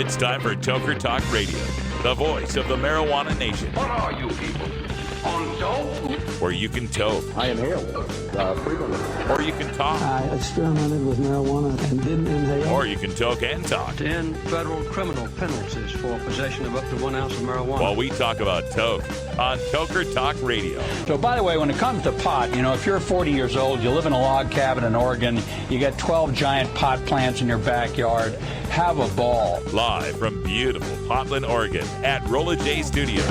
it's time for Toker Talk Radio, the voice of the marijuana nation. What are you people? On dope? Where you can toke. I inhale frequently. Or you can talk. I experimented with marijuana and didn't inhale. Or you can toke and talk. 10 federal criminal penalties for possession of up to 1 ounce of marijuana. While we talk about toke on Toker Talk Radio. So, by the way, when it comes to pot, if you're 40 years old, you live in a log cabin in Oregon, you got 12 giant pot plants in your backyard, have a ball. Live from beautiful Portland, Oregon at Rolla J Studios.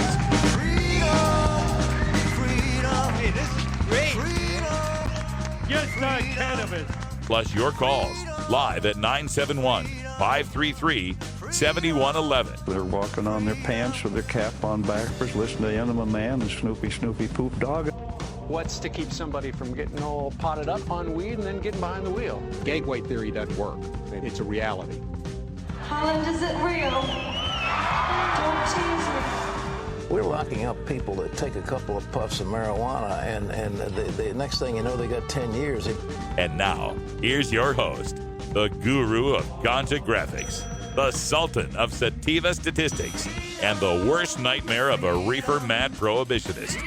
Hey, this is great. Just not cannabis. Plus your calls live at 971-533-7111. They're walking on their pants with their cap on backwards, listening to Enema Man and Snoopy Poop Dog. What's to keep somebody from getting all potted up on weed and then getting behind the wheel? Gang weight theory doesn't work. It's a reality. Holland, is it real? Don't tease me. We're locking up people that take a couple of puffs of marijuana, and the next thing you know, they got 10 years. And now, here's your host, the guru of ganja graphics, the sultan of sativa statistics, and the worst nightmare of a reefer-mad prohibitionist.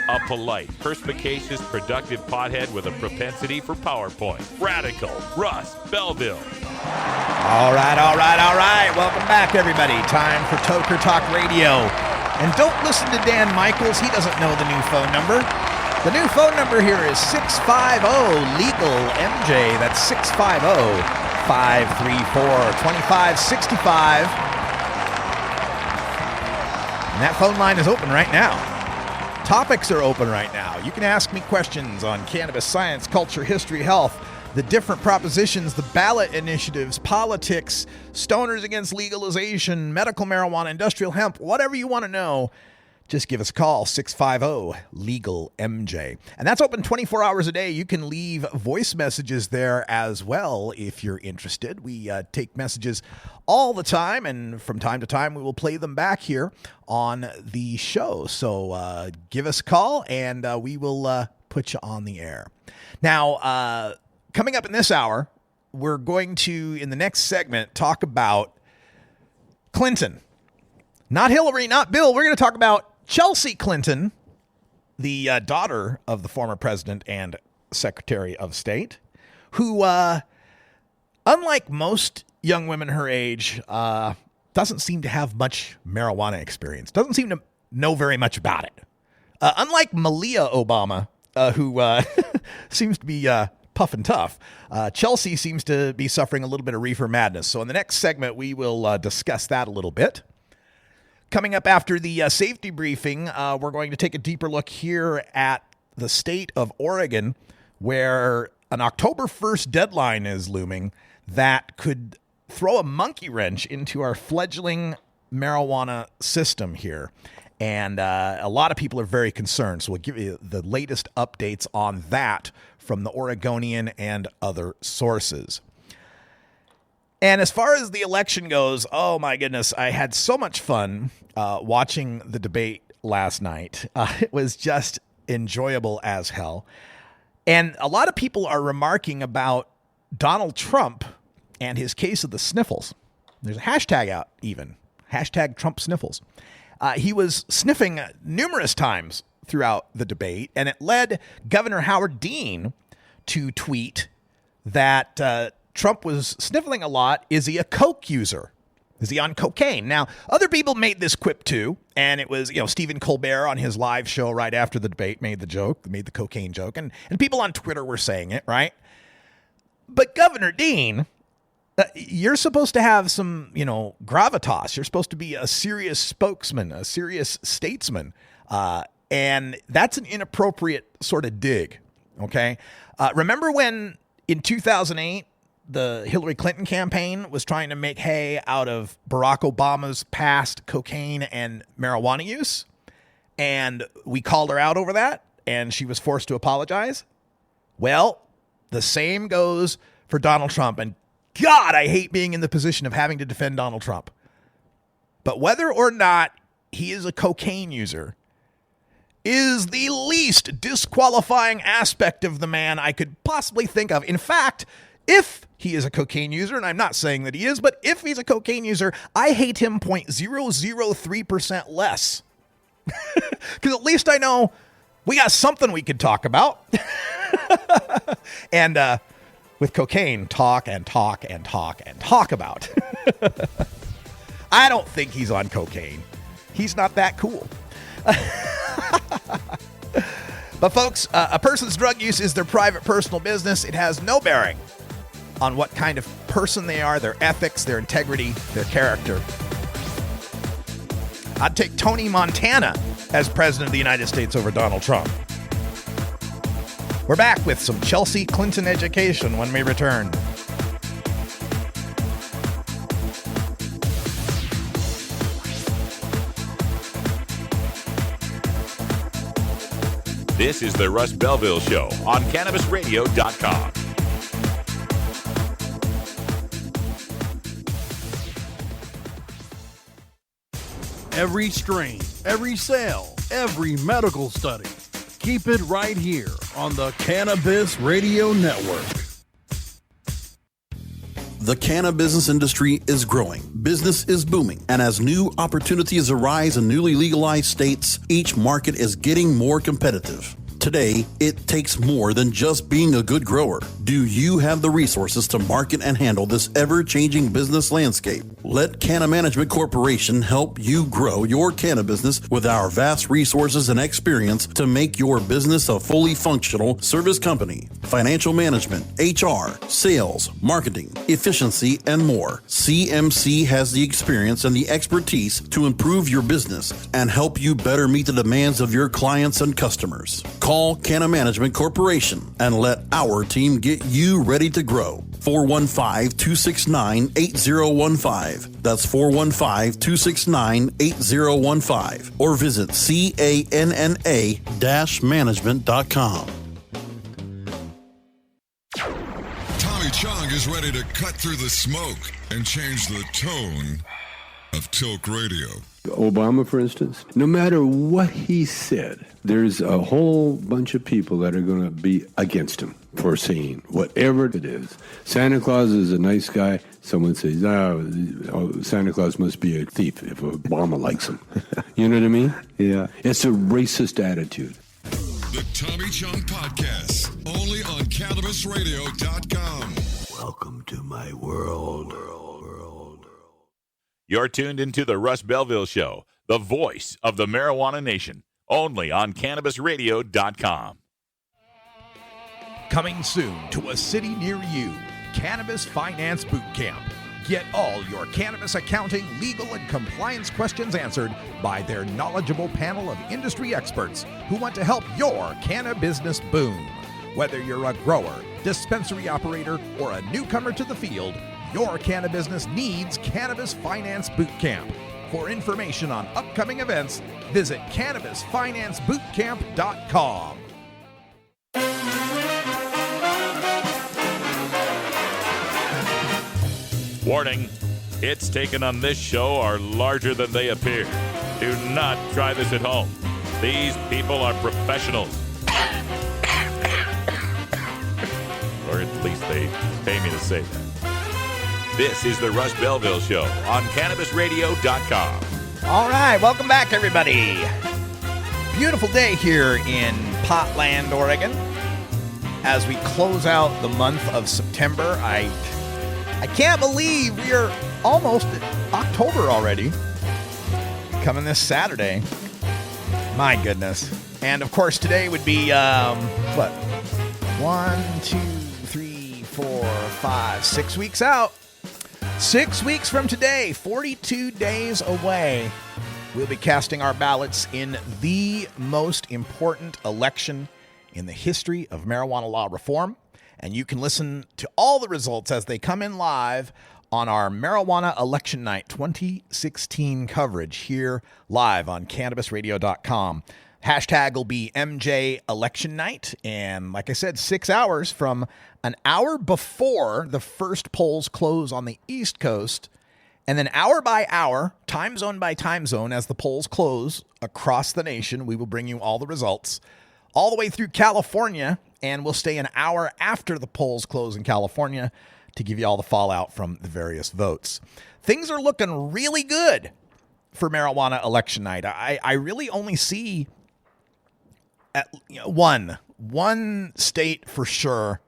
A polite, perspicacious, productive pothead with a propensity for PowerPoint. Radical, Russ Belville. All right. Welcome back, everybody. Time for Toker Talk Radio. And don't listen to Dan Michaels. He doesn't know the new phone number. The new phone number here is 650-LEGAL-MJ. That's 650-534-2565. And that phone line is open right now. Topics are open right now. You can ask me questions on cannabis, science, culture, history, health, the different propositions, the ballot initiatives, politics, stoners against legalization, medical marijuana, industrial hemp, whatever you want to know. Just give us a call, 650-LEGAL-MJ. And that's open 24 hours a day. You can leave voice messages there as well if you're interested. We take messages all the time, and from time to time we will play them back here on the show. So give us a call, and we will put you on the air. Now, coming up in this hour, we're going to, in the next segment, talk about Clinton. Not Hillary, not Bill. We're going to talk about Chelsea Clinton, the daughter of the former president and Secretary of State, who, unlike most young women her age, doesn't seem to have much marijuana experience, doesn't seem to know very much about it. Unlike Malia Obama, who seems to be puffing tough, Chelsea seems to be suffering a little bit of reefer madness. So in the next segment, we will discuss that a little bit. Coming up after the safety briefing, we're going to take a deeper look here at the state of Oregon, where an October 1st deadline is looming that could throw a monkey wrench into our fledgling marijuana system here. And a lot of people are very concerned. So we'll give you the latest updates on that from the Oregonian and other sources. And as far as the election goes, oh my goodness, I had so much fun watching the debate last night. It was just enjoyable as hell. And a lot of people are remarking about Donald Trump and his case of the sniffles. There's a hashtag out even, hashtag Trump sniffles. He was sniffing numerous times throughout the debate, and it led Governor Howard Dean to tweet that Trump was sniffling a lot. Is he a coke user? Is he on cocaine? Now, other people made this quip too, and it was, Stephen Colbert on his live show right after the debate made the cocaine joke, and people on Twitter were saying it, right? But Governor Dean, you're supposed to have some, gravitas. You're supposed to be a serious spokesman, a serious statesman, and that's an inappropriate sort of dig, okay? Remember when in 2008, the Hillary Clinton campaign was trying to make hay out of Barack Obama's past cocaine and marijuana use, and we called her out over that, and she was forced to apologize? Well, the same goes for Donald Trump, and God, I hate being in the position of having to defend Donald Trump. But whether or not he is a cocaine user is the least disqualifying aspect of the man I could possibly think of. In fact, If he is a cocaine user, and I'm not saying that he is, but if he's a cocaine user, I hate him 0.003% less. Because at least I know we got something we could talk about. And with cocaine, talk and talk and talk and talk about. I don't think he's on cocaine. He's not that cool. But folks, a person's drug use is their private personal business. It has no bearing on what kind of person they are, their ethics, their integrity, their character. I'd take Tony Montana as president of the United States over Donald Trump. We're back with some Chelsea Clinton education when we return. This is the Russ Belville Show on CannabisRadio.com. Every strain, every sale, every medical study. Keep it right here on the Cannabis Radio Network. The cannabis industry is growing, business is booming, and as new opportunities arise in newly legalized states, each market is getting more competitive. Today, it takes more than just being a good grower. Do you have the resources to market and handle this ever-changing business landscape? Let Canna Management Corporation help you grow your canna business with our vast resources and experience to make your business a fully functional service company. Financial management, HR, sales, marketing, efficiency, and more. CMC has the experience and the expertise to improve your business and help you better meet the demands of your clients and customers. Call Canna Management Corporation and let our team get you ready to grow. 415-269-8015. That's 415-269-8015. Or visit canna-management.com. Tommy Chong is ready to cut through the smoke and change the tone of Tilk Radio. Obama, for instance, no matter what he said, there's a whole bunch of people that are going to be against him for saying whatever it is. Santa Claus is a nice guy. Someone says, Santa Claus must be a thief if Obama likes him. You know what I mean? Yeah. It's a racist attitude. The Tommy Chong Podcast, only on CannabisRadio.com. Welcome to my world. You're tuned into the Russ Belville Show, the voice of the marijuana nation, only on CannabisRadio.com. Coming soon to a city near you, Cannabis Finance Boot Camp. Get all your cannabis accounting, legal, and compliance questions answered by their knowledgeable panel of industry experts who want to help your cannabis business boom. Whether you're a grower, dispensary operator, or a newcomer to the field, your cannabis business needs Cannabis Finance Boot Camp. For information on upcoming events, visit CannabisFinanceBootCamp.com. Warning, hits taken on this show are larger than they appear. Do not try this at home. These people are professionals. Or at least they pay me to say that. This is the Russ Belville Show on CannabisRadio.com. All right, welcome back, everybody. Beautiful day here in Portland, Oregon. As we close out the month of September, I can't believe we are almost at October already. Coming this Saturday. My goodness. And of course, today would be, 6 weeks out. 6 weeks from today, 42 days away, we'll be casting our ballots in the most important election in the history of marijuana law reform. And you can listen to all the results as they come in live on our Marijuana Election Night 2016 coverage here live on CannabisRadio.com. Hashtag will be MJ Election Night. And like I said, 6 hours from an hour before the first polls close on the East Coast. And then hour by hour, time zone by time zone, as the polls close across the nation, we will bring you all the results all the way through California and we'll stay an hour after the polls close in California to give you all the fallout from the various votes. Things are looking really good for marijuana election night. I really only see one state for sure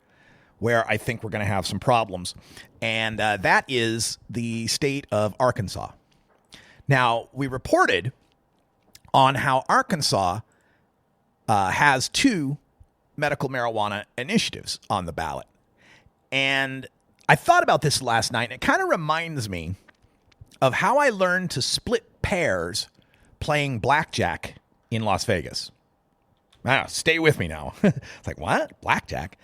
where I think we're going to have some problems, and that is the state of Arkansas. Now, we reported on how Arkansas has 2 medical marijuana initiatives on the ballot. And I thought about this last night, and it kind of reminds me of how I learned to split pairs playing blackjack in Las Vegas. Stay with me now. It's like, what? Blackjack?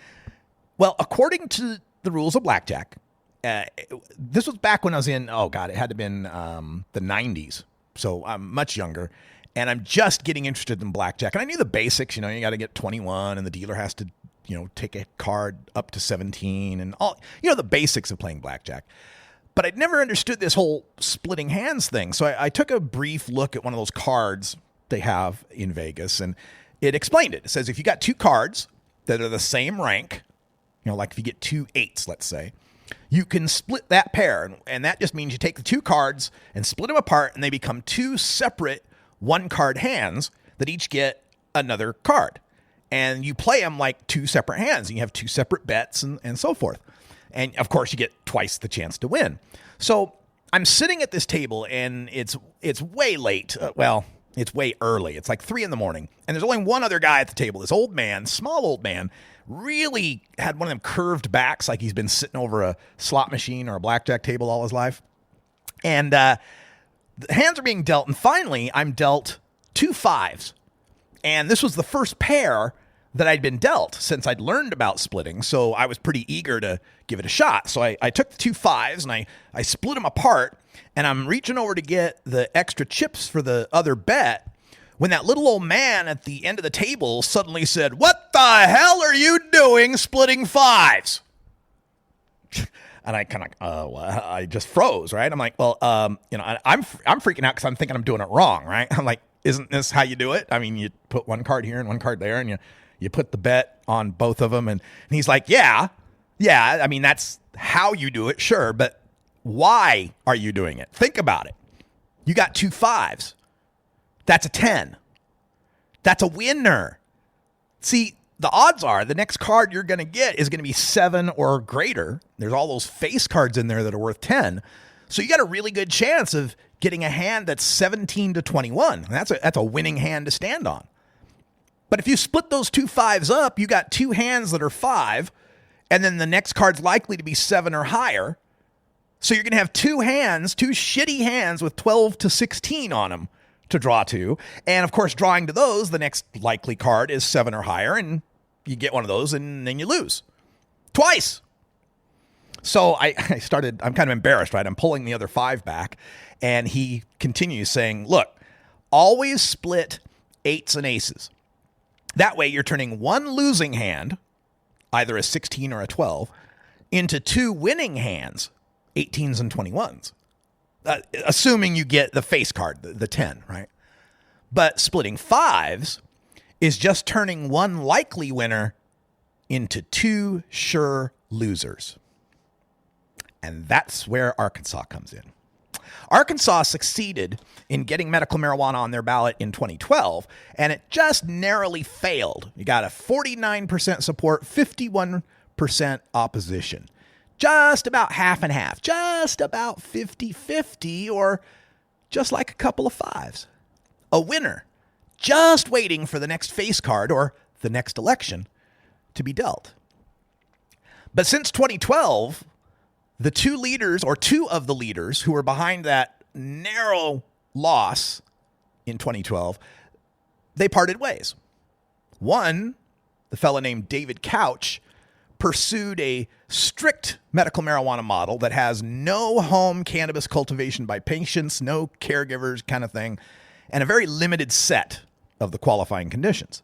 Well, according to the rules of blackjack, this was back when I was in, it had to have been the 90s. So I'm much younger, and I'm just getting interested in blackjack. And I knew the basics, you got to get 21, and the dealer has to, take a card up to 17, and all, the basics of playing blackjack. But I'd never understood this whole splitting hands thing. So I took a brief look at one of those cards they have in Vegas, and it explained it. It says if you got 2 cards that are the same rank, like if you get 2 8s, let's say, you can split that pair. And that just means you take the 2 cards and split them apart, and they become 2 separate 1-card hands that each get another card. And you play them like 2 separate hands, and you have 2 separate bets and so forth. And of course, you get twice the chance to win. So I'm sitting at this table, and it's way late. It's way early. It's like 3 a.m. And there's only one other guy at the table. This old man, small old man, really had one of them curved backs, like he's been sitting over a slot machine or a blackjack table all his life. And the hands are being dealt. And finally, I'm dealt 2 5s. And this was the first pair that I'd been dealt since I'd learned about splitting. So I was pretty eager to give it a shot. So I took the 2 5s and I split them apart, and I'm reaching over to get the extra chips for the other bet when that little old man at the end of the table suddenly said, "What the hell are you doing splitting 5s?" And I kind of, I just froze, right? I'm like, well, I'm freaking out because I'm thinking I'm doing it wrong, right? I'm like, isn't this how you do it? I mean, you put 1 card here and 1 card there, and you put the bet on both of them. And he's like, yeah, I mean, that's how you do it, sure, but why are you doing it? Think about it. You got 2 5s. That's a 10. That's a winner. See, the odds are the next card you're going to get is going to be 7 or greater. There's all those face cards in there that are worth 10. So you got a really good chance of getting a hand that's 17 to 21. That's a winning hand to stand on. But if you split those 2 5s up, you got 2 hands that are 5, and then the next card's likely to be 7 or higher. So you're going to have 2 hands, 2 shitty hands with 12 to 16 on them to draw to. And of course, drawing to those, the next likely card is 7 or higher, and you get one of those and then you lose. Twice. So I'm kind of embarrassed, right? I'm pulling the other 5 back, and he continues saying, look, always split 8s and aces. That way you're turning 1 losing hand, either a 16 or a 12, into 2 winning hands, 18s and 21s. Assuming you get the face card, the 10, right? But splitting 5s is just turning 1 likely winner into 2 sure losers. And that's where Arkansas comes in. Arkansas succeeded in getting medical marijuana on their ballot in 2012, and it just narrowly failed. You got a 49% support, 51% opposition. Just about half and half, just about 50-50, or just like a couple of 5s. A winner, just waiting for the next face card or the next election to be dealt. But since 2012, the 2 of the leaders who were behind that narrow loss in 2012, they parted ways. One, the fellow named David Couch, pursued a strict medical marijuana model that has no home cannabis cultivation by patients, no caregivers kind of thing, and a very limited set of the qualifying conditions.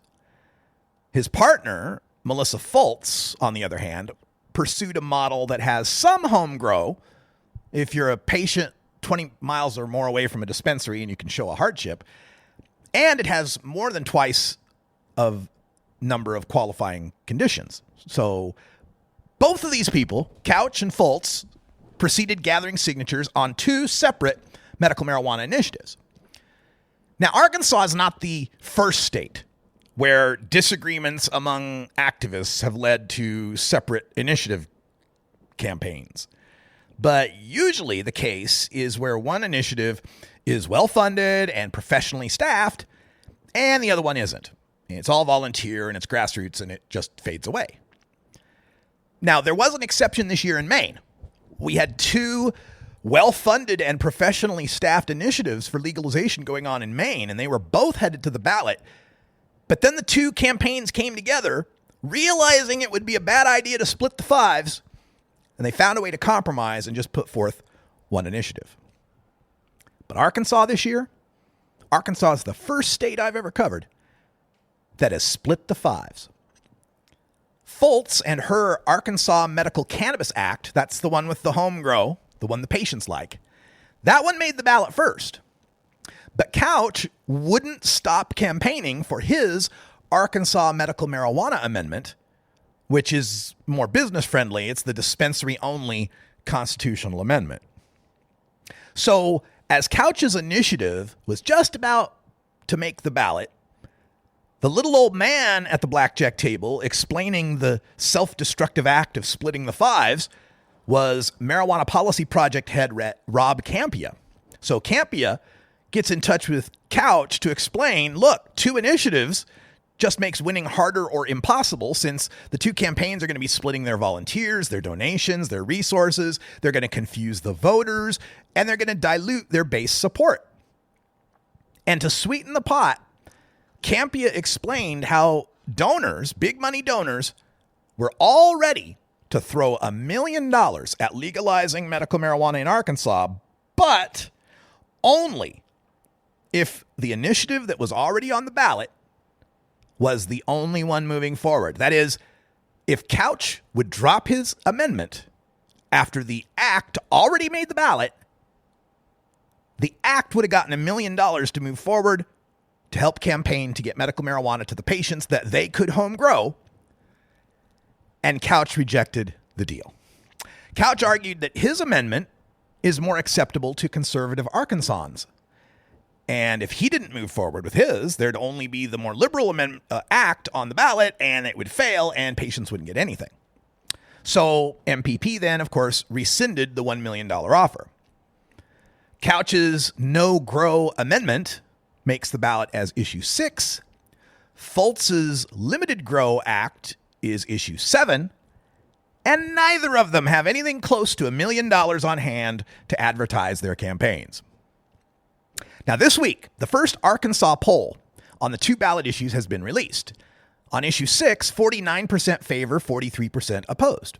His partner, Melissa Fultz, on the other hand, pursued a model that has some home grow if you're a patient 20 miles or more away from a dispensary and you can show a hardship, and it has more than twice of number of qualifying conditions. So both of these people, Couch and Fultz, proceeded gathering signatures on 2 separate medical marijuana initiatives. Now, Arkansas is not the first state where disagreements among activists have led to separate initiative campaigns. But usually the case is where one initiative is well-funded and professionally staffed, and the other one isn't. It's all volunteer and it's grassroots and it just fades away. Now, there was an exception this year in Maine. We had 2 well-funded and professionally staffed initiatives for legalization going on in Maine, and they were both headed to the ballot. But then the 2 campaigns came together, realizing it would be a bad idea to split the fives, and they found a way to compromise and just put forth one initiative. But Arkansas this year, Arkansas is the first state I've ever covered that has split the fives. Fultz and her Arkansas Medical Cannabis Act, that's the one with the home grow, the one the patients like, that one made the ballot first. But Couch wouldn't stop campaigning for his Arkansas Medical Marijuana Amendment, which is more business friendly. It's the dispensary-only constitutional amendment. So as Couch's initiative was just about to make the ballot, the little old man at the blackjack table explaining the self-destructive act of splitting the fives was Marijuana Policy Project head Rob Campia. So Campia gets in touch with Couch to explain, look, 2 initiatives just makes winning harder or impossible, since the 2 campaigns are going to be splitting their volunteers, their donations, their resources. They're going to confuse the voters, and they're going to dilute their base support. And to sweeten the pot, Campia explained how donors, big money donors, were all ready to throw $1 million at legalizing medical marijuana in Arkansas, but only if the initiative that was already on the ballot was the only one moving forward. That is, if Couch would drop his amendment after the act already made the ballot, the act would have gotten $1 million to move forward to help campaign to get medical marijuana to the patients that they could home grow, and Couch rejected the deal. Couch argued that his amendment is more acceptable to conservative Arkansans. And if he didn't move forward with his, there'd only be the more liberal act on the ballot, and it would fail, and patients wouldn't get anything. So MPP then, of course, rescinded the $1 million offer. Couch's no-grow amendment makes the ballot as issue 6. Fultz's limited grow act is issue 7. And neither of them have anything close to $1 million on hand to advertise their campaigns. Now, this week, the first Arkansas poll on the 2 ballot issues has been released. On issue 6, 49% favor, 43% opposed.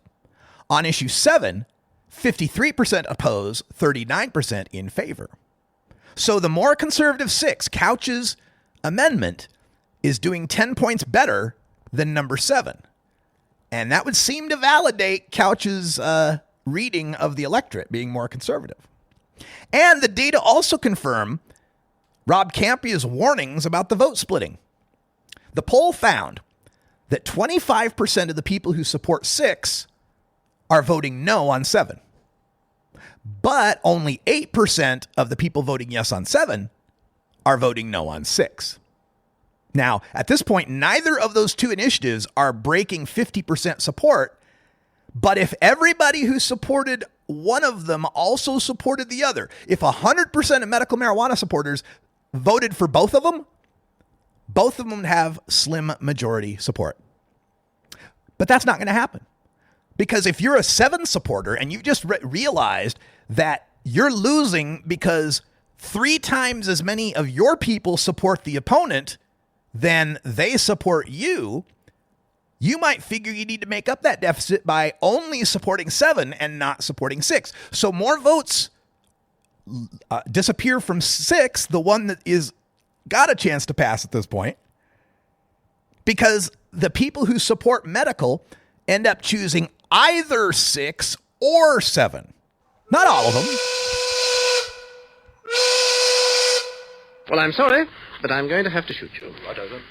On issue 7, 53% oppose, 39% in favor. So the more conservative 6, Couch's amendment, is doing 10 points better than number 7. And that would seem to validate Couch's reading of the electorate being more conservative. And the data also confirm Rob Campia's warnings about the vote splitting. The poll found that 25% of the people who support 6 are voting no on 7. But only 8% of the people voting yes on 7 are voting no on 6. Now, at this point, neither of those 2 initiatives are breaking 50% support. But if everybody who supported one of them also supported the other, if 100% of medical marijuana supporters voted for both of them would have slim majority support. But that's not going to happen. Because if you're a 7 supporter and you've just realized that you're losing because 3 times as many of your people support the opponent than they support you, you might figure you need to make up that deficit by only supporting 7 and not supporting 6. So more votes disappear from 6, the one that is got a chance to pass at this point, because the people who support medical end up choosing either 6 or 7. Not all of them. Well, I'm sorry, but I'm going to have to shoot you. What is it?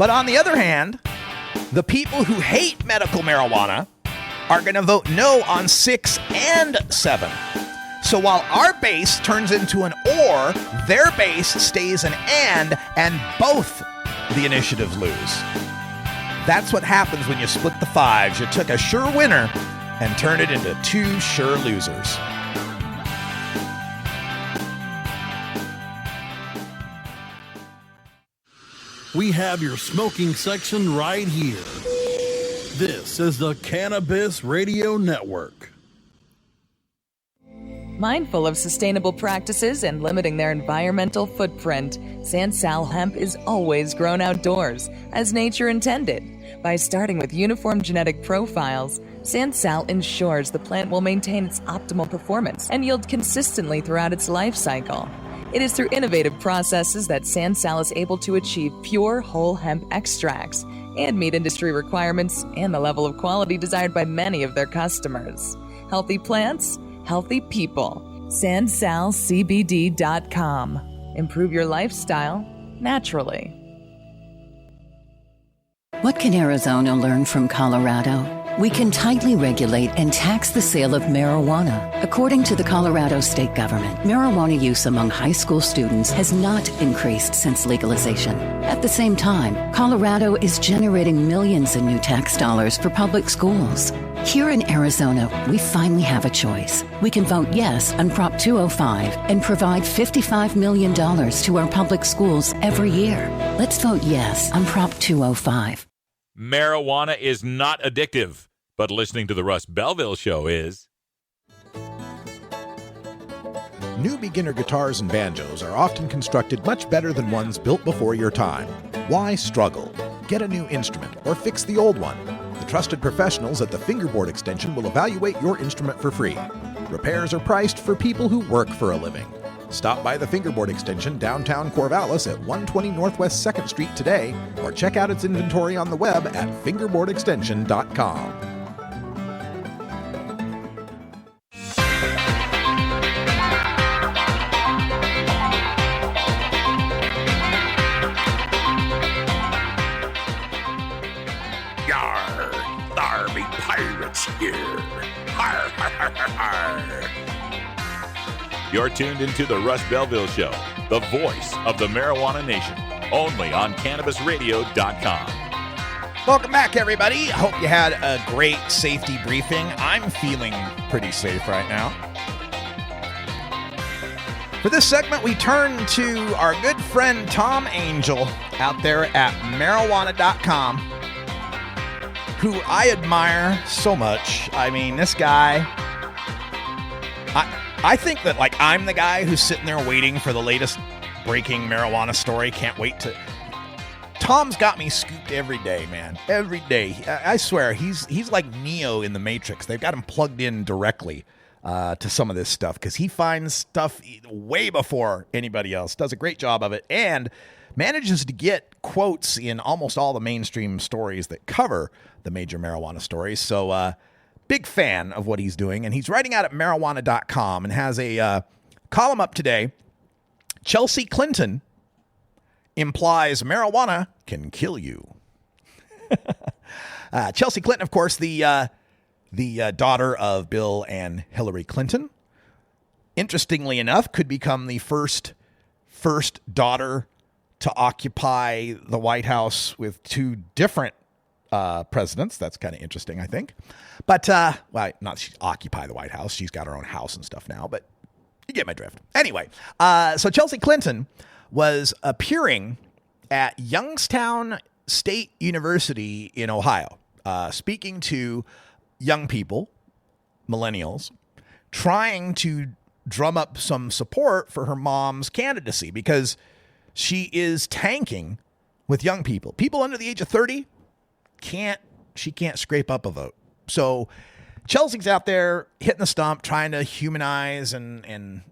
But on the other hand, the people who hate medical marijuana are going to vote no on 6 and 7. So while our base turns into an or, their base stays an and both the initiatives lose. That's what happens when you split the fives. You took a sure winner and turned it into 2 sure losers. We have your smoking section right here. This is the Cannabis Radio Network. Mindful of sustainable practices and limiting their environmental footprint, Sansal hemp is always grown outdoors, as nature intended. By starting with uniform genetic profiles, Sansal ensures the plant will maintain its optimal performance and yield consistently throughout its life cycle. It is through innovative processes that Sansal is able to achieve pure whole hemp extracts and meet industry requirements and the level of quality desired by many of their customers. Healthy plants, healthy people. SansalCBD.com. Improve your lifestyle naturally. What can Arizona learn from Colorado? We can tightly regulate and tax the sale of marijuana. According to the Colorado state government, marijuana use among high school students has not increased since legalization. At the same time, Colorado is generating millions in new tax dollars for public schools. Here in Arizona, we finally have a choice. We can vote yes on Prop 205 and provide $55 million to our public schools every year. Let's vote yes on Prop 205. Marijuana is not addictive, but listening to the Russ Belville Show is. New beginner guitars and banjos are often constructed much better than ones built before your time. Why struggle? Get a new instrument or fix the old one. The trusted professionals at the Fingerboard Extension will evaluate your instrument for free. Repairs are priced for people who work for a living. Stop by the Fingerboard Extension downtown Corvallis at 120 Northwest 2nd Street today, or check out its inventory on the web at fingerboardextension.com. Yarr! Thar be pirates here! Har, har, har, har, har. You're tuned into the Russ Belville Show, the voice of the marijuana nation, only on CannabisRadio.com. Welcome back, everybody. Hope you had a great safety briefing. I'm feeling pretty safe right now. For this segment, we turn to our good friend Tom Angel out there at marijuana.com, who I admire so much. I mean, this guy... I think that, like, I'm the guy who's sitting there waiting for the latest breaking marijuana story. Can't wait to... Tom's got me scooped every day, man. Every day. I swear, he's like Neo in the Matrix. They've got him plugged in directly to some of this stuff because he finds stuff way before anybody else. Does a great job of it and manages to get quotes in almost all the mainstream stories that cover the major marijuana stories. So, big fan of what he's doing, and he's writing out at marijuana.com and has a column up today. Chelsea Clinton implies marijuana can kill you. Chelsea Clinton, of course, the daughter of Bill and Hillary Clinton. Interestingly enough, could become the first daughter to occupy the White House with 2 different presidents. That's kind of interesting, I think. But, well, not she occupy the White House. She's got her own house and stuff now, but you get my drift. Anyway, so Chelsea Clinton was appearing at Youngstown State University in Ohio, speaking to young people, millennials, trying to drum up some support for her mom's candidacy because she is tanking with young people. People under the age of 30 can't scrape up a vote. So Chelsea's out there hitting the stump, trying to humanize and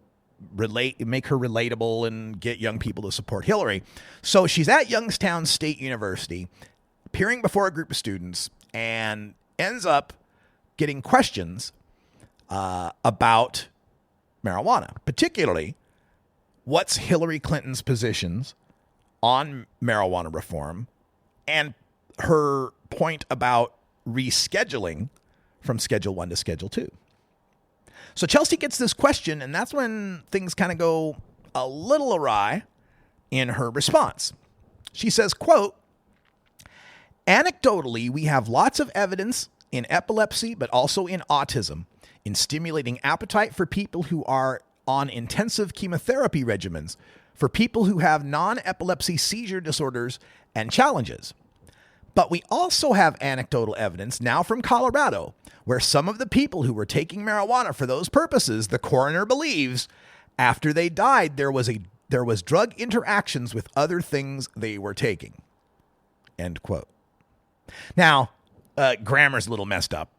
relate, make her relatable and get young people to support Hillary. So she's at Youngstown State University, appearing before a group of students, and ends up getting questions about marijuana, particularly what's Hillary Clinton's positions on marijuana reform and her point about rescheduling from Schedule 1 to Schedule 2. So Chelsea gets this question, and that's when things kind of go a little awry in her response. She says, quote, "Anecdotally, we have lots of evidence in epilepsy, but also in autism, in stimulating appetite for people who are on intensive chemotherapy regimens, for people who have non-epilepsy seizure disorders and challenges. But we also have anecdotal evidence now from Colorado, where some of the people who were taking marijuana for those purposes, the coroner believes, after they died, there was drug interactions with other things they were taking." End quote. Now, grammar's a little messed up.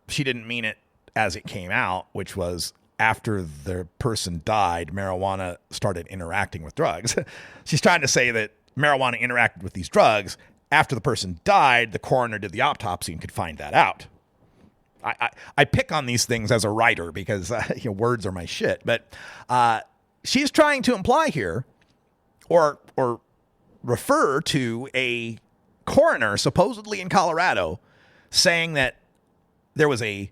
She didn't mean it as it came out, which was after the person died, marijuana started interacting with drugs. She's trying to say that marijuana interacted with these drugs. After the person died, the coroner did the autopsy and could find that out. I pick on these things as a writer because words are my shit. But she's trying to imply here or refer to a coroner supposedly in Colorado saying that there was a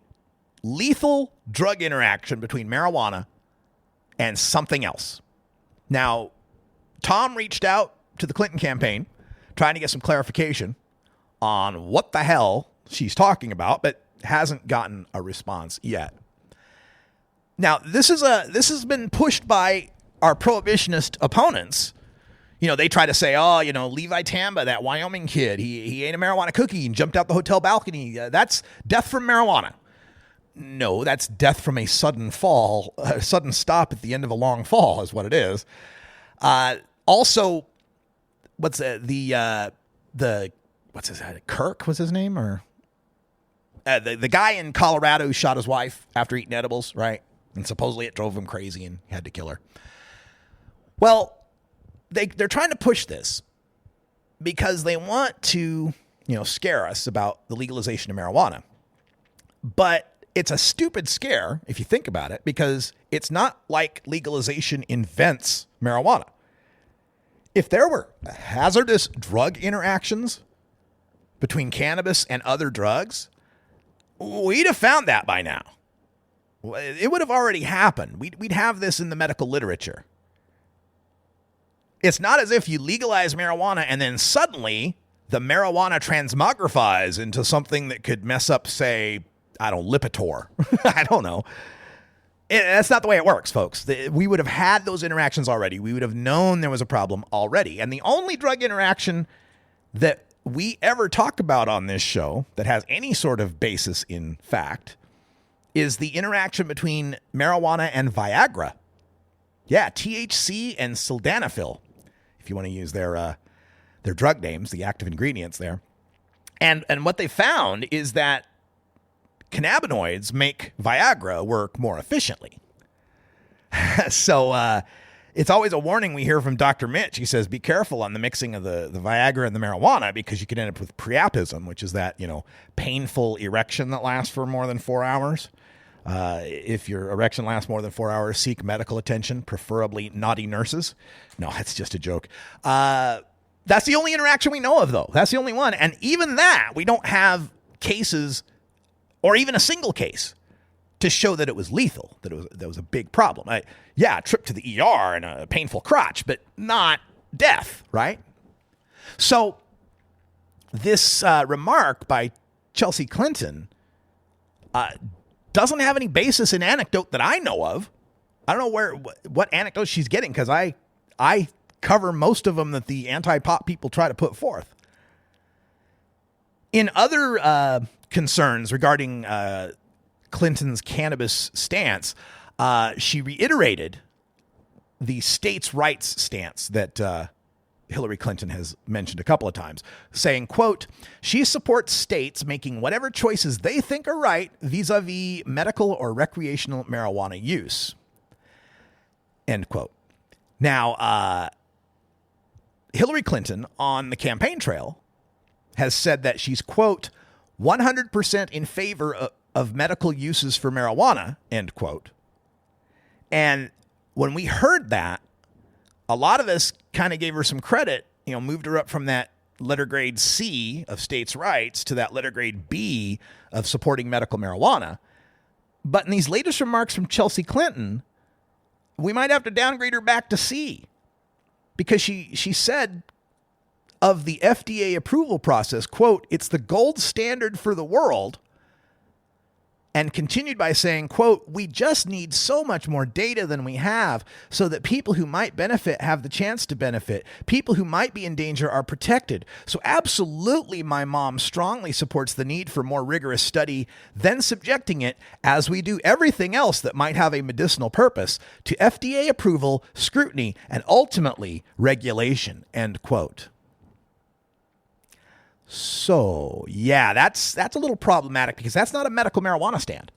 lethal drug interaction between marijuana and something else. Now, Tom reached out to the Clinton campaign trying to get some clarification on what the hell she's talking about, but hasn't gotten a response yet. Now, this has been pushed by our prohibitionist opponents. They try to say, Levi Tamba, that Wyoming kid, he ate a marijuana cookie and jumped out the hotel balcony. That's death from marijuana. No, that's death from a sudden fall, a sudden stop at the end of a long fall is what it is. Also, what's Kirk was his name, or the guy in Colorado who shot his wife after eating edibles, right? And supposedly it drove him crazy and he had to kill her. Well, they're trying to push this because they want to, scare us about the legalization of marijuana. But it's a stupid scare if you think about it, because it's not like legalization invents marijuana. If there were hazardous drug interactions between cannabis and other drugs, we'd have found that by now. It would have already happened. We'd have this in the medical literature. It's not as if you legalize marijuana and then suddenly the marijuana transmogrifies into something that could mess up, say, Lipitor. I don't know. That's not the way it works, folks. We would have had those interactions already. We would have known there was a problem already. And the only drug interaction that we ever talk about on this show that has any sort of basis in fact is the interaction between marijuana and Viagra. Yeah, THC and sildenafil, if you want to use their drug names, the active ingredients there. And what they found is that cannabinoids make Viagra work more efficiently. So it's always a warning we hear from Dr. Mitch. He says, be careful on the mixing of the Viagra and the marijuana, because you could end up with priapism, which is that, painful erection that lasts for more than 4 hours. If your erection lasts more than 4 hours, seek medical attention, preferably naughty nurses. No, that's just a joke. That's the only interaction we know of, though. That's the only one. And even that, we don't have cases or even a single case to show that it was lethal, that there was a big problem. A trip to the ER and a painful crotch, but not death, right? So this remark by Chelsea Clinton doesn't have any basis in anecdote that I know of. I don't know what anecdote she's getting, because I cover most of them that the anti-pop people try to put forth. In other concerns regarding Clinton's cannabis stance, she reiterated the states' rights stance that Hillary Clinton has mentioned a couple of times, saying, quote, she supports states making whatever choices they think are right vis-a-vis medical or recreational marijuana use, end quote. Now, Hillary Clinton on the campaign trail has said that she's, quote, 100% in favor of medical uses for marijuana, end quote. And when we heard that, a lot of us kind of gave her some credit, moved her up from that letter grade C of states' rights to that letter grade B of supporting medical marijuana. But in these latest remarks from Chelsea Clinton, we might have to downgrade her back to C, because she said of the FDA approval process, quote, "It's the gold standard for the world," and continued by saying, quote, "We just need so much more data than we have so that people who might benefit have the chance to benefit. People who might be in danger are protected. So absolutely, my mom strongly supports the need for more rigorous study than subjecting it, as we do everything else that might have a medicinal purpose, to FDA approval, scrutiny, and ultimately regulation," end quote. So, yeah, that's a little problematic, because that's not a medical marijuana stand.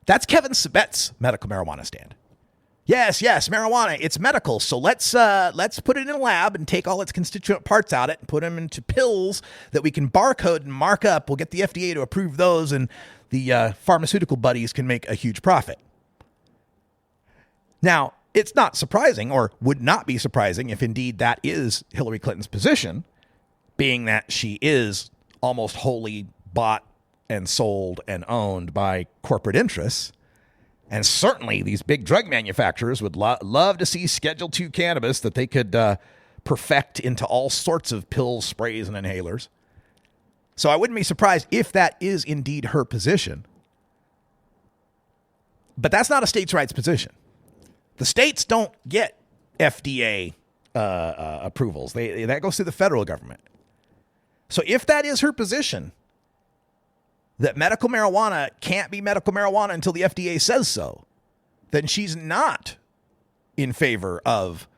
That's Kevin Sabet's medical marijuana stand. Yes, marijuana, it's medical. So let's put it in a lab and take all its constituent parts out and put them into pills that we can barcode and mark up. We'll get the FDA to approve those, and the pharmaceutical buddies can make a huge profit. Now, it's not surprising, or would not be surprising, if indeed that is Hillary Clinton's position, being that she is almost wholly bought and sold and owned by corporate interests. And certainly these big drug manufacturers would love to see Schedule II cannabis that they could perfect into all sorts of pills, sprays, and inhalers. So I wouldn't be surprised if that is indeed her position. But that's not a states' rights position. The states don't get FDA approvals. That goes through the federal government. So if that is her position, that medical marijuana can't be medical marijuana until the FDA says so, then she's not in favor of,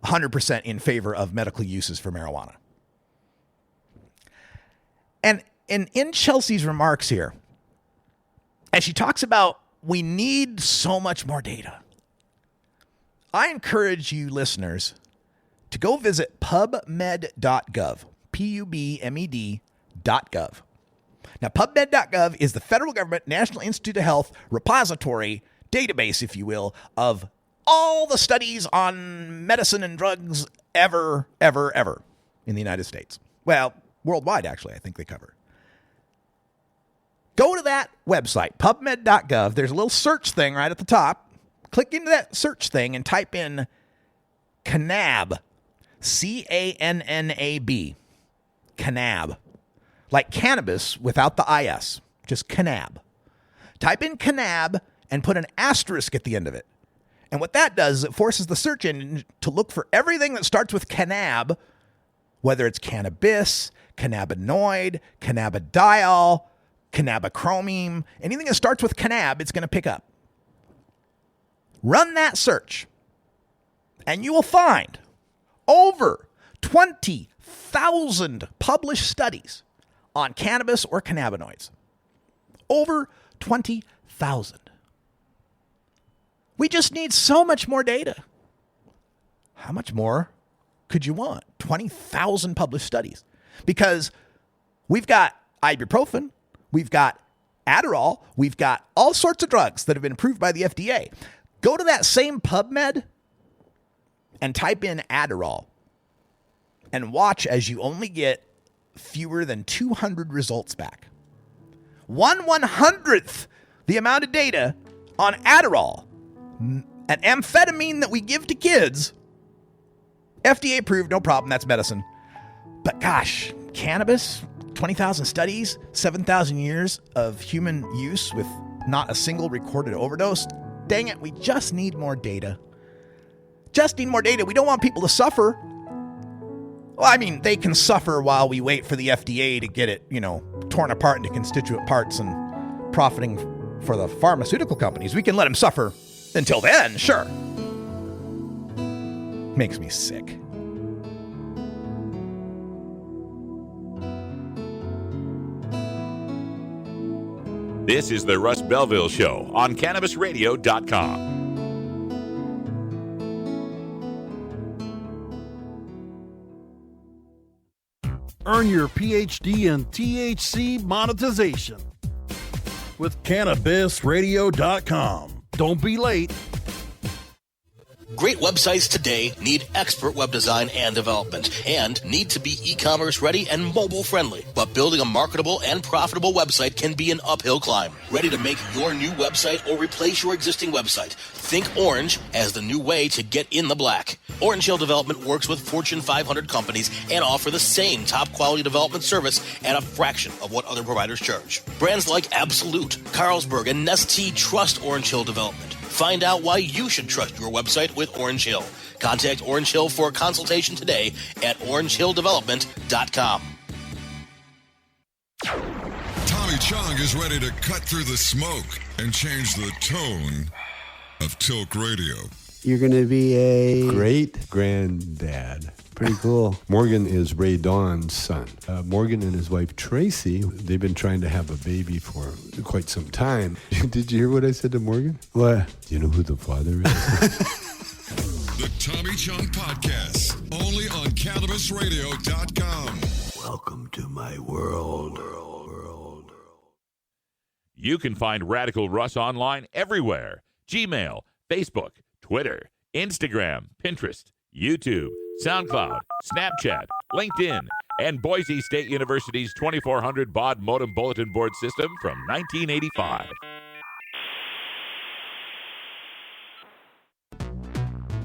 100% in favor of medical uses for marijuana. And in Chelsea's remarks here, as she talks about we need so much more data, I encourage you listeners to go visit pubmed.gov. PUBMED.gov. Now, PubMed.gov is the federal government National Institute of Health repository database, if you will, of all the studies on medicine and drugs ever in the United States. Well, worldwide, actually, I think they cover. Go to that website, PubMed.gov. There's a little search thing right at the top. Click into that search thing and type in CANNAB, CANNAB. Cannab, like cannabis without the IS, just cannab. Type in cannab and put an asterisk at the end of it. And what that does is it forces the search engine to look for everything that starts with cannab, whether it's cannabis, cannabinoid, cannabidiol, cannabichromine, anything that starts with cannab, it's going to pick up. Run that search, and you will find over 20,000 published studies on cannabis or cannabinoids. Over 20,000. We just need so much more data. How much more could you want? 20,000 published studies. Because we've got ibuprofen, we've got Adderall, we've got all sorts of drugs that have been approved by the FDA. Go to that same PubMed and type in Adderall. And watch as you only get fewer than 200 results back. 1/100th the amount of data on Adderall, an amphetamine that we give to kids. FDA approved, no problem, that's medicine. But gosh, cannabis, 20,000 studies, 7,000 years of human use with not a single recorded overdose. Dang it, we just need more data. Just need more data. We don't want people to suffer. Well, I mean, they can suffer while we wait for the FDA to get it, torn apart into constituent parts and profiting for the pharmaceutical companies. We can let them suffer until then, sure. Makes me sick. This is the Russ Belville Show on CannabisRadio.com. Earn your PhD in THC monetization with CannabisRadio.com. Don't be late. Great websites today need expert web design and development and need to be e-commerce ready and mobile friendly. But building a marketable and profitable website can be an uphill climb. Ready to make your new website or replace your existing website? Think Orange as the new way to get in the black. Orange Hill Development works with Fortune 500 companies and offer the same top quality development service at a fraction of what other providers charge. Brands like Absolute, Carlsberg, and Nestea trust Orange Hill Development. Find out why you should trust your website with Orange Hill. Contact Orange Hill for a consultation today at orangehilldevelopment.com. Tommy Chong is ready to cut through the smoke and change the tone of Tilk Radio. You're going to be a great granddad. Pretty cool. Morgan is Ray Dawn's son. Morgan and his wife Tracy, they've been trying to have a baby for quite some time. Did you hear what I said to Morgan? What? Do you know who the father is? The Tommy Chong Podcast, only on CannabisRadio.com. Welcome to my world. You can find Radical Russ online everywhere. Gmail, Facebook, Twitter, Instagram, Pinterest, YouTube, SoundCloud, Snapchat, LinkedIn, and Boise State University's 2400 baud modem bulletin board system from 1985.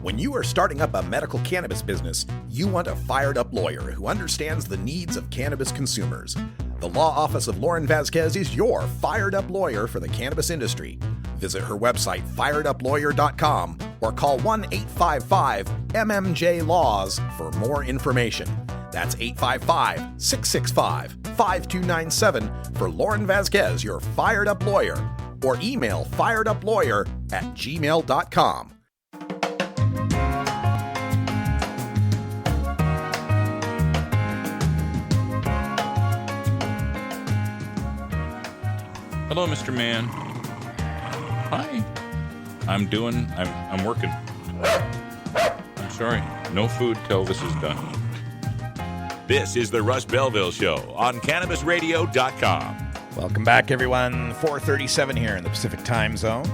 When you are starting up a medical cannabis business, you want a fired-up lawyer who understands the needs of cannabis consumers. The law office of Lauren Vasquez is your fired-up lawyer for the cannabis industry. Visit her website, fireduplawyer.com, or call 1-855-MMJ-LAWS for more information. That's 855-665-5297 for Lauren Vasquez, your fired-up lawyer, or email fireduplawyer@gmail.com. Hello, Mr. Man. Hi. I'm working. I'm sorry. No food till this is done. This is the Russ Belville Show on CannabisRadio.com. Welcome back, everyone. 4:37 here in the Pacific Time Zone.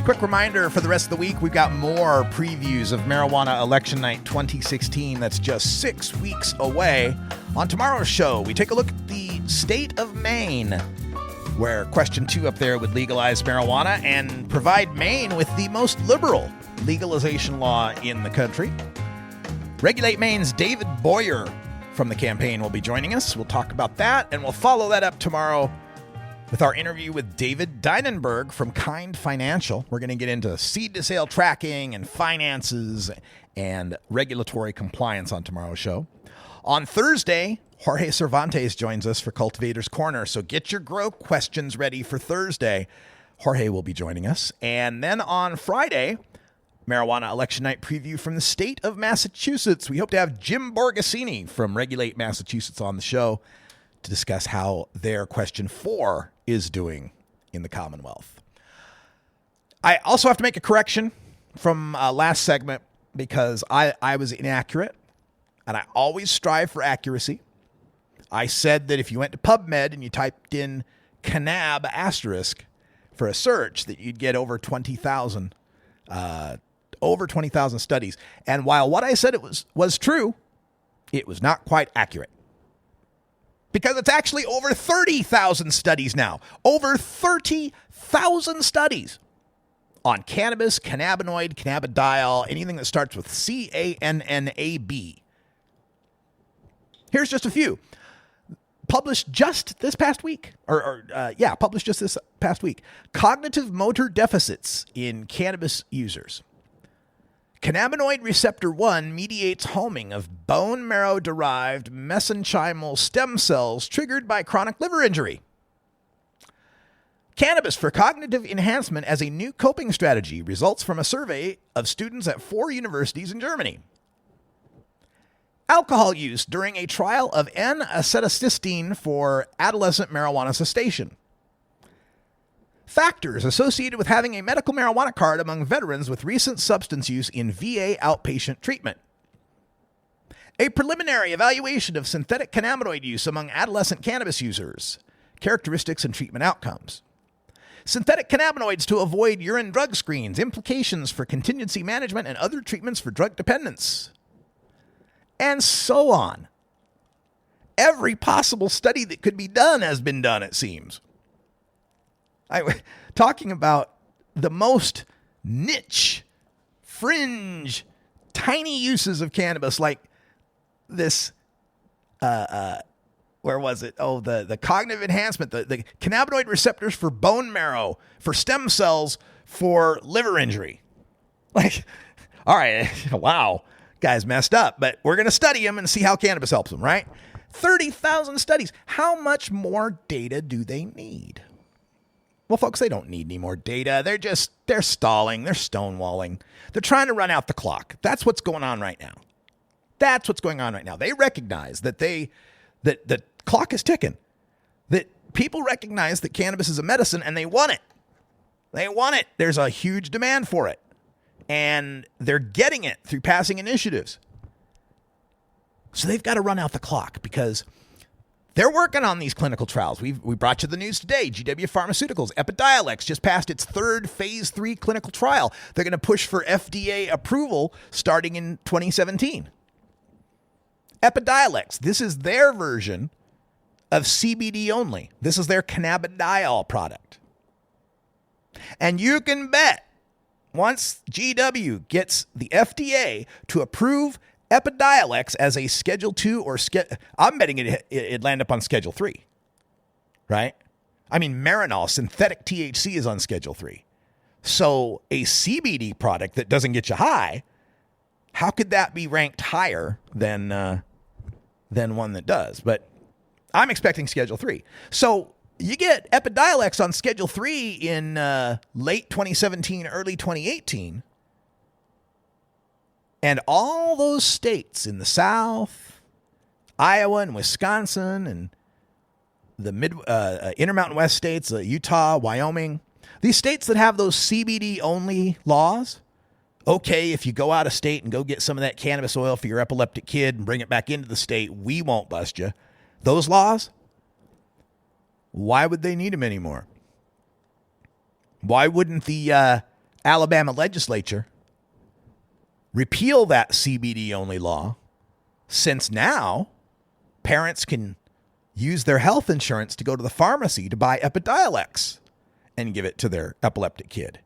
Quick reminder for the rest of the week, we've got more previews of Marijuana Election Night 2016. That's just 6 weeks away. On tomorrow's show, we take a look at the state of Maine, where question 2 up there would legalize marijuana and provide Maine with the most liberal legalization law in the country. Regulate Maine's David Boyer from the campaign will be joining us. We'll talk about that, and we'll follow that up tomorrow with our interview with David Deinenberg from Kind Financial. We're going to get into seed-to-sale tracking and finances and regulatory compliance on tomorrow's show. On Thursday, Jorge Cervantes joins us for Cultivator's Corner, so get your grow questions ready for Thursday. Jorge will be joining us. And then on Friday, Marijuana Election Night preview from the state of Massachusetts. We hope to have Jim Borgasini from Regulate Massachusetts on the show to discuss how their question 4 is doing in the Commonwealth. I also have to make a correction from last segment because I was inaccurate, and I always strive for accuracy. I said that if you went to PubMed and you typed in cannab asterisk for a search, that you'd get over 20,000 studies. And while what I said it was true, it was not quite accurate. Because it's actually over 30,000 studies now. Over 30,000 studies on cannabis, cannabinoid, cannabidiol, anything that starts with C-A-N-N-A-B. Here's just a few. Published just this past week. Published just this past week. Cognitive motor deficits in cannabis users. Cannabinoid receptor 1 mediates homing of bone marrow-derived mesenchymal stem cells triggered by chronic liver injury. Cannabis for cognitive enhancement as a new coping strategy results from a survey of students at 4 universities in Germany. Alcohol use during a trial of N-acetylcysteine for adolescent marijuana cessation. Factors associated with having a medical marijuana card among veterans with recent substance use in VA outpatient treatment. A preliminary evaluation of synthetic cannabinoid use among adolescent cannabis users. Characteristics and treatment outcomes. synthetic cannabinoids to avoid urine drug screens, implications for contingency management and other treatments for drug dependence, and so on. Every possible study that could be done has been done, it seems. Talking about the most niche, fringe, tiny uses of cannabis, like this, where was it? Oh, the cognitive enhancement, the cannabinoid receptors for bone marrow, for stem cells, for liver injury. Like, all right, wow, guy's messed up, but we're going to study him and see how cannabis helps him, right? 30,000 studies. How much more data do they need? Well, folks, they don't need any more data. They're stalling. They're stonewalling. They're trying to run out the clock. That's what's going on right now. That's what's going on right now. They recognize that the clock is ticking, that people recognize that cannabis is a medicine and they want it. They want it. There's a huge demand for it. And they're getting it through passing initiatives. So they've got to run out the clock because they're working on these clinical trials. We brought you the news today. GW Pharmaceuticals, Epidiolex just passed its third phase 3 clinical trial. They're going to push for FDA approval starting in 2017. Epidiolex, this is their version of CBD-Only. This is their cannabidiol product. And you can bet once GW gets the FDA to approve Epidiolex as a Schedule 2 or I'm betting it'd land up on Schedule 3, right? I mean, Marinol, synthetic THC, is on Schedule 3. So a CBD product that doesn't get you high, how could that be ranked higher than one that does? But I'm expecting Schedule 3. So you get Epidiolex on Schedule 3 in late 2017, early 2018. And all those states in the South, Iowa and Wisconsin and the Intermountain West states, Utah, Wyoming, these states that have those CBD-only laws, okay, if you go out of state and go get some of that cannabis oil for your epileptic kid and bring it back into the state, we won't bust you. Those laws, why would they need them anymore? Why wouldn't the Alabama legislature repeal that CBD-only law, since now parents can use their health insurance to go to the pharmacy to buy Epidiolex and give it to their epileptic kid?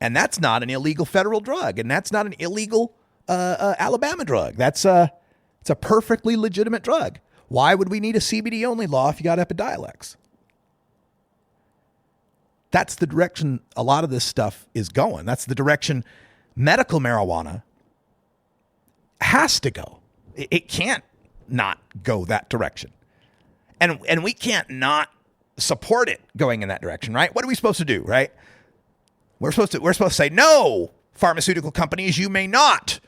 And that's not an illegal federal drug, and that's not an illegal Alabama drug. It's a perfectly legitimate drug. Why would we need a CBD-only law if you got Epidiolex? That's the direction a lot of this stuff is going. That's the direction medical marijuana has to go. It can't not go that direction. And we can't not support it going in that direction, right? What are we supposed to do, right? We're supposed to say, no, pharmaceutical companies, you may not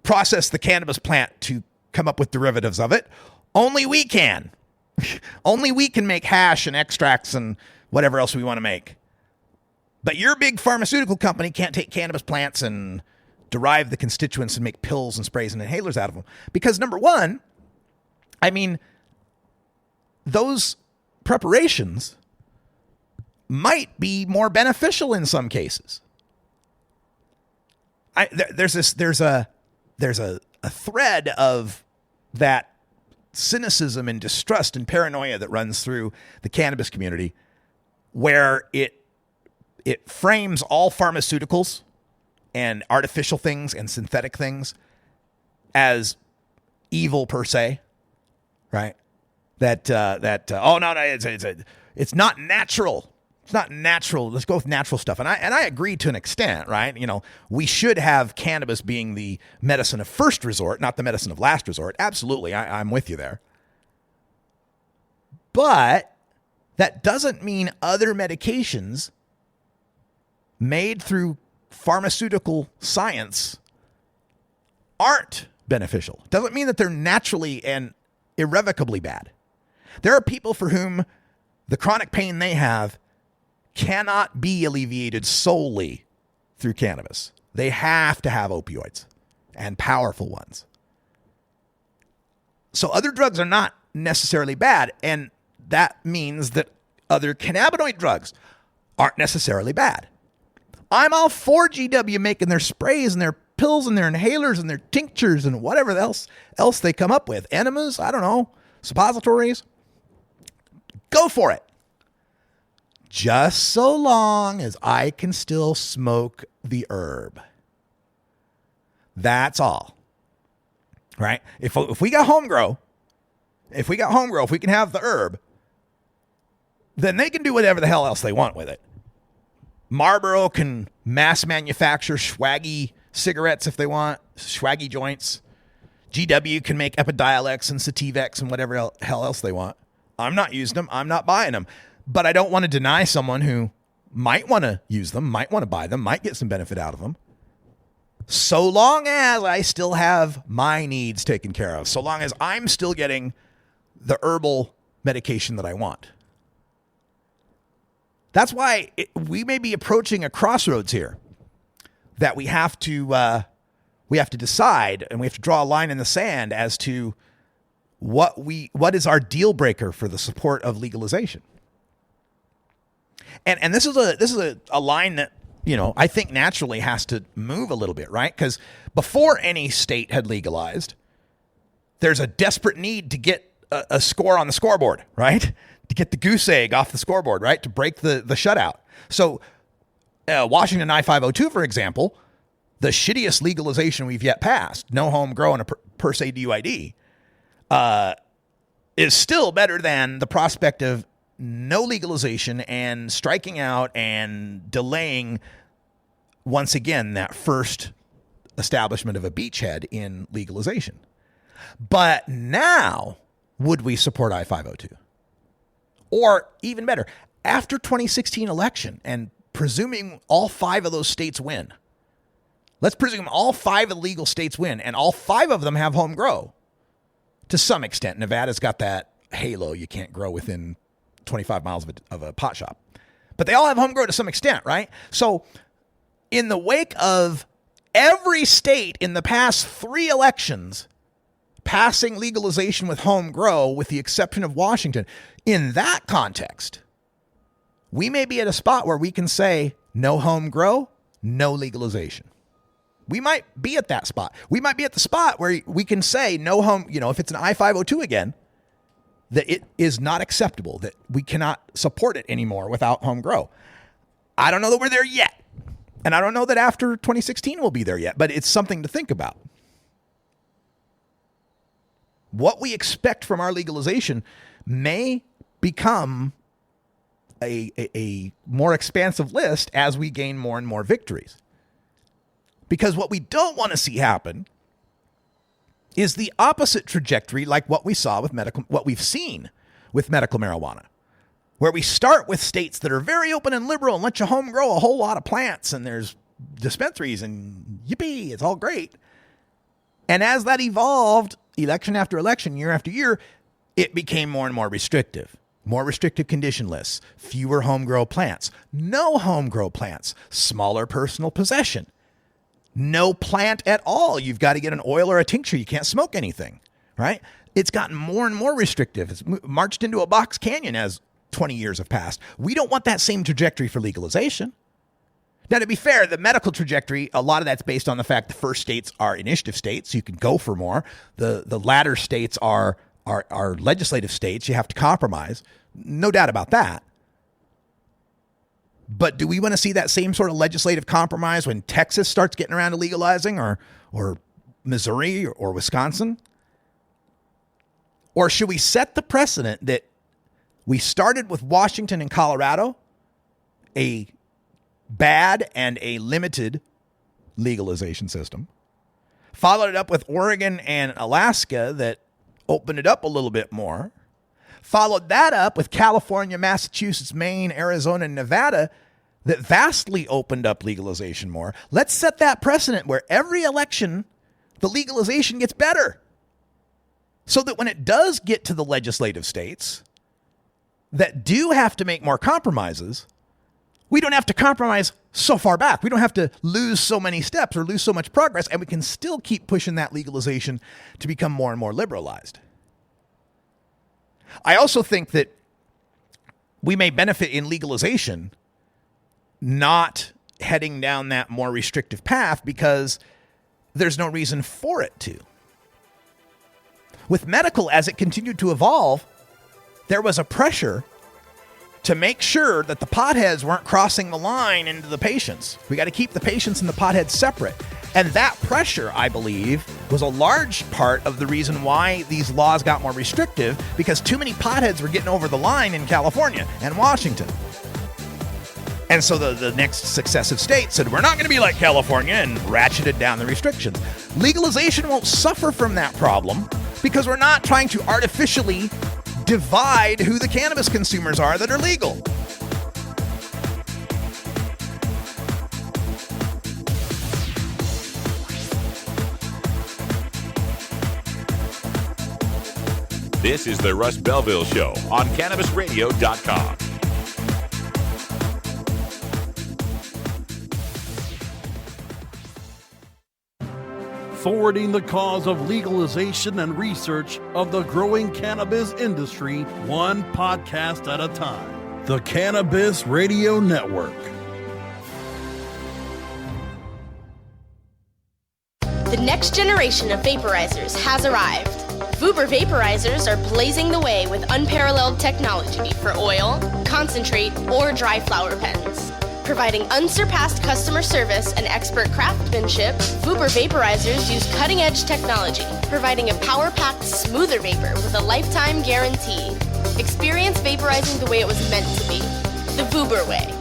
process the cannabis plant to come up with derivatives of it. Only we can. Only we can make hash and extracts and whatever else we want to make. But your big pharmaceutical company can't take cannabis plants and derive the constituents and make pills and sprays and inhalers out of them. Because number one, I mean, those preparations might be more beneficial in some cases. There's a thread of that cynicism and distrust and paranoia that runs through the cannabis community, where it frames all pharmaceuticals and artificial things and synthetic things as evil per se, right? It's not natural. It's not natural. Let's go with natural stuff. And I agree to an extent, right? You know, we should have cannabis being the medicine of first resort, not the medicine of last resort. Absolutely. I'm with you there. But that doesn't mean other medications made through pharmaceutical science aren't beneficial. Doesn't mean that they're naturally and irrevocably bad. There are people for whom the chronic pain they have cannot be alleviated solely through cannabis. They have to have opioids, and powerful ones. So other drugs are not necessarily bad, and that means that other cannabinoid drugs aren't necessarily bad. I'm all for GW making their sprays and their pills and their inhalers and their tinctures and whatever else they come up with. Enemas, I don't know, suppositories. Go for it. Just so long as I can still smoke the herb. That's all. Right? If we got home grow, if we can have the herb, then they can do whatever the hell else they want with it. Marlboro can mass manufacture swaggy cigarettes if they want, swaggy joints. GW can make Epidiolex and Sativex and whatever hell else they want. I'm not using them. I'm not buying them. But I don't want to deny someone who might want to use them, might want to buy them, might get some benefit out of them. So long as I still have my needs taken care of, so long as I'm still getting the herbal medication that I want. That's why we may be approaching a crossroads here that we have to decide, and we have to draw a line in the sand as to what is our deal breaker for the support of legalization. And this is a line that, you know, I think naturally has to move a little bit, right? Because before any state had legalized, there's a desperate need to get a score on the scoreboard, right? To get the goose egg off the scoreboard, right? To break the shutout. So Washington I-502, for example, the shittiest legalization we've yet passed, no home grow and a per se DUID, is still better than the prospect of no legalization and striking out and delaying, once again, that first establishment of a beachhead in legalization. But now, would we support I-502? Or even better, after 2016 election, and presuming all 5 of those states win, let's presume all 5 of the legal states win, and all 5 of them have home grow. To some extent, Nevada's got that halo. You can't grow within 25 miles of a pot shop. But they all have home grow to some extent, right? So in the wake of every state in the past 3 elections passing legalization with home grow, with the exception of Washington, in that context, we may be at a spot where we can say no home grow, no legalization. We might be at that spot. We might be at the spot where we can say no home, you know, if it's an I-502 again, that it is not acceptable, that we cannot support it anymore without home grow. I don't know that we're there yet. And I don't know that after 2016 we'll be there yet, but it's something to think about. What we expect from our legalization may become a more expansive list as we gain more and more victories. Because what we don't want to see happen is the opposite trajectory, like what we saw with what we've seen with medical marijuana, where we start with states that are very open and liberal and let you home grow a whole lot of plants, and there's dispensaries and yippee, it's all great. And as that evolved, election after election, year after year, it became more and more restrictive condition lists, fewer home grow plants, no home grow plants, smaller personal possession. No plant at all. You've got to get an oil or a tincture. You can't smoke anything, right? It's gotten more and more restrictive. It's marched into a box canyon as 20 years have passed. We don't want that same trajectory for legalization. Now, to be fair, the medical trajectory, a lot of that's based on the fact the first states are initiative states. So you can go for more. The latter states are legislative states. You have to compromise. No doubt about that. But do we want to see that same sort of legislative compromise when Texas starts getting around to legalizing, or Missouri or Wisconsin? Or should we set the precedent that we started with Washington and Colorado, a bad and a limited legalization system, followed it up with Oregon and Alaska that opened it up a little bit more, followed that up with California, Massachusetts, Maine, Arizona, and Nevada that vastly opened up legalization more. Let's set that precedent where every election, the legalization gets better. So that when it does get to the legislative states that do have to make more compromises, we don't have to compromise so far back. We don't have to lose so many steps or lose so much progress, and we can still keep pushing that legalization to become more and more liberalized. I also think that we may benefit in legalization not heading down that more restrictive path because there's no reason for it to. With medical, as it continued to evolve, there was a pressure to make sure that the potheads weren't crossing the line into the patients. We got to keep the patients and the potheads separate. And that pressure, I believe, was a large part of the reason why these laws got more restrictive, because too many potheads were getting over the line in California and Washington. And so the next successive state said, we're not going to be like California, and ratcheted down the restrictions. Legalization won't suffer from that problem because we're not trying to artificially divide who the cannabis consumers are that are legal. This is the Russ Belville Show on CannabisRadio.com. Forwarding the cause of legalization and research of the growing cannabis industry, one podcast at a time. The Cannabis Radio Network. The next generation of vaporizers has arrived. Vuber vaporizers are blazing the way with unparalleled technology for oil, concentrate, or dry flower pens. Providing unsurpassed customer service and expert craftsmanship, Vuber vaporizers use cutting-edge technology, providing a power-packed, smoother vapor with a lifetime guarantee. Experience vaporizing the way it was meant to be, the Vuber way.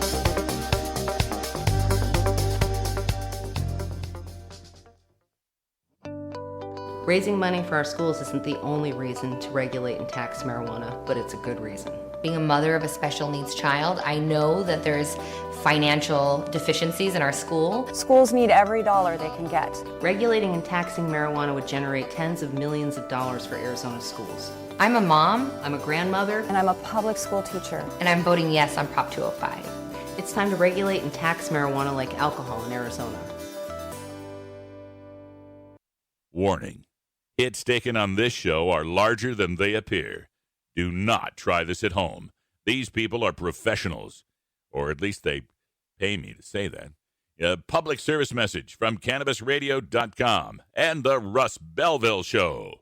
Raising money for our schools isn't the only reason to regulate and tax marijuana, but it's a good reason. Being a mother of a special needs child, I know that there's financial deficiencies in our school. Schools need every dollar they can get. Regulating and taxing marijuana would generate tens of millions of dollars for Arizona schools. I'm a mom, I'm a grandmother, and I'm a public school teacher. And I'm voting yes on Prop 205. It's time to regulate and tax marijuana like alcohol in Arizona. Warning. Hits taken on this show are larger than they appear. Do not try this at home. These people are professionals, or at least they pay me to say that. A public service message from CannabisRadio.com and the Russ Belville Show.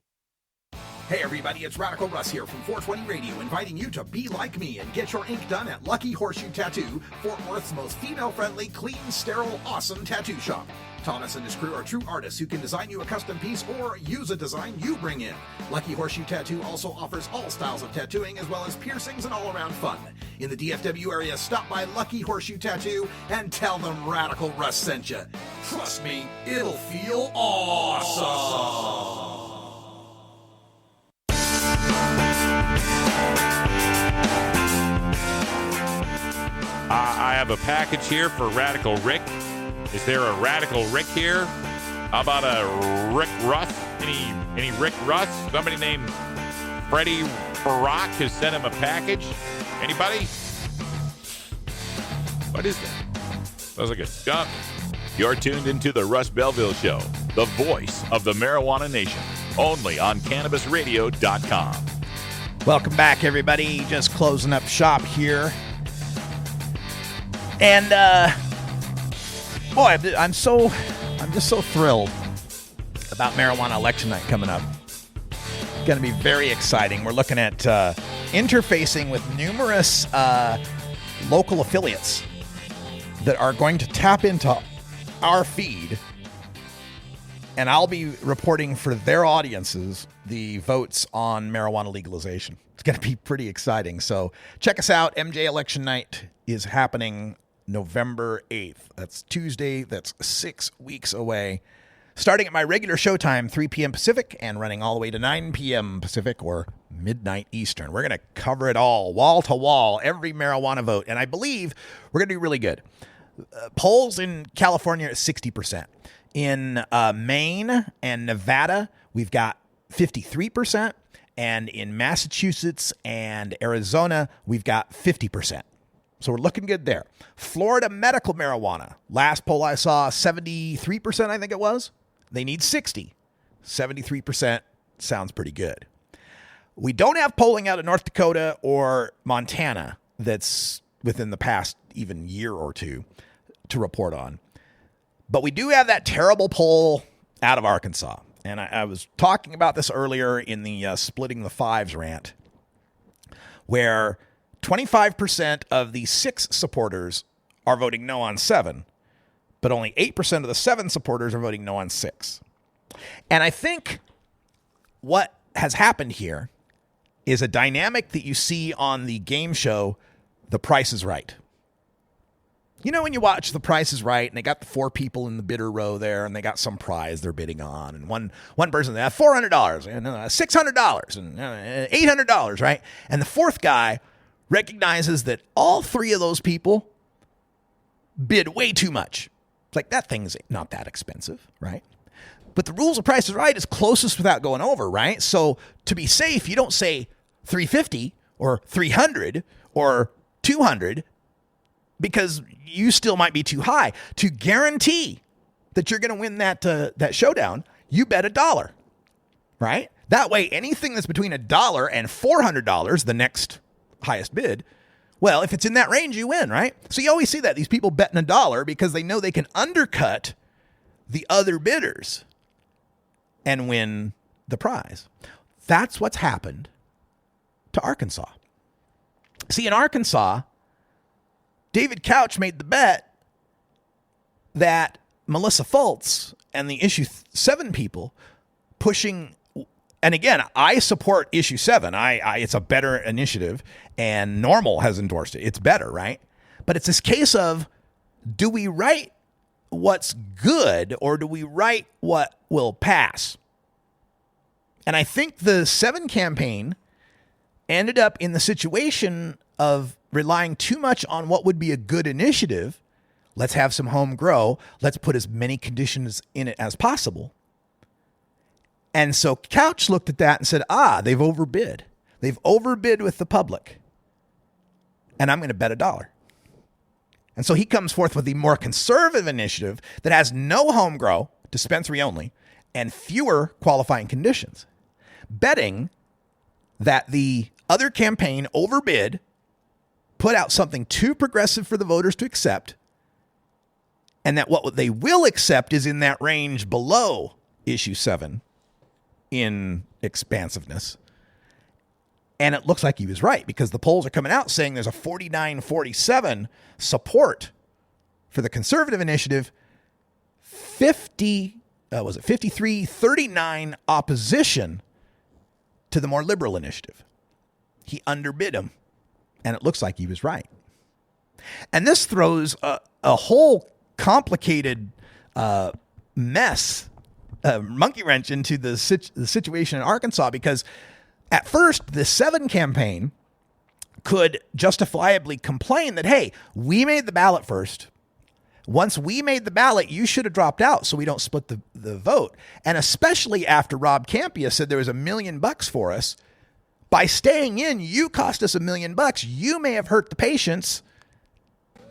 Hey everybody, it's Radical Russ here from 420 Radio, inviting you to be like me and get your ink done at Lucky Horseshoe Tattoo, Fort Worth's most female-friendly, clean, sterile, awesome tattoo shop. Thomas and his crew are true artists who can design you a custom piece or use a design you bring in. Lucky Horseshoe Tattoo also offers all styles of tattooing as well as piercings and all-around fun. In the DFW area, stop by Lucky Horseshoe Tattoo and tell them Radical Russ sent you. Trust me, it'll feel awesome. I have a package here for Radical Rick. Is there a Radical Rick here? How about a Rick Russ? Any Rick Russ? Somebody named Freddie Barack has sent him a package. Anybody? What is that? Sounds like a skunk. You're tuned into the Russ Belville Show, the voice of the marijuana nation, only on CannabisRadio.com. Welcome back, everybody. Just closing up shop here. And, boy, I'm just so thrilled about marijuana election night coming up. It's going to be very exciting. We're looking at interfacing with numerous local affiliates that are going to tap into our feed, and I'll be reporting for their audiences the votes on marijuana legalization. It's going to be pretty exciting. So check us out. MJ Election Night is happening November 8th. That's Tuesday. That's 6 weeks away. Starting at my regular showtime, 3 p.m. Pacific, and running all the way to 9 p.m. Pacific or midnight Eastern. We're going to cover it all, wall to wall, every marijuana vote. And I believe we're going to do really good. Polls in California are 60%. In Maine and Nevada, we've got 53%. And in Massachusetts and Arizona, we've got 50%. So we're looking good there. Florida medical marijuana. Last poll I saw, 73%, I think it was. They need 60. 73% sounds pretty good. We don't have polling out of North Dakota or Montana that's within the past even year or two to report on. But we do have that terrible poll out of Arkansas. And I was talking about this earlier in the splitting the fives rant, where 25% of the 6 supporters are voting no on 7, but only 8% of the 7 supporters are voting no on 6. And I think what has happened here is a dynamic that you see on the game show, The Price is Right. You know, when you watch The Price is Right and they got the 4 people in the bidder row there and they got some prize they're bidding on, and one person, they have $400 and $600 and $800, right? And the 4th guy recognizes that all 3 of those people bid way too much. It's like, that thing's not that expensive, right? But the rules of Price is Right is closest without going over, right? So to be safe, you don't say $350 or $300 or $200 because you still might be too high. To guarantee that you're going to win that showdown, you bet $1, right? That way, anything that's between $1 and $400, the next highest bid, well, if it's in that range, you win, right? So you always see that. These people betting $1 because they know they can undercut the other bidders and win the prize. That's what's happened to Arkansas. See, in Arkansas, David Couch made the bet that Melissa Fultz and the issue 7 people pushing, and again, I support issue 7. It's a better initiative, and Normal has endorsed it. It's better, right? But it's this case of, do we write what's good or do we write what will pass? And I think the 7 campaign ended up in the situation of relying too much on what would be a good initiative. Let's have some home grow. Let's put as many conditions in it as possible. And so Couch looked at that and said, they've overbid. They've overbid with the public. And I'm going to bet $1. And so he comes forth with the more conservative initiative that has no home grow, dispensary only, and fewer qualifying conditions, betting that the other campaign overbid, put out something too progressive for the voters to accept, and that what they will accept is in that range below issue 7 in expansiveness. And it looks like he was right, because the polls are coming out saying there's a 49-47 support for the conservative initiative, 53-39 opposition to the more liberal initiative. He underbid him, and it looks like he was right. And this throws a whole complicated mess, monkey wrench into the situation in Arkansas, because at first, the 7 campaign could justifiably complain that, hey, we made the ballot first. Once we made the ballot, you should have dropped out so we don't split the vote. And especially after Rob Campia said there was $1 million for us, by staying in, you cost us $1 million. You may have hurt the patients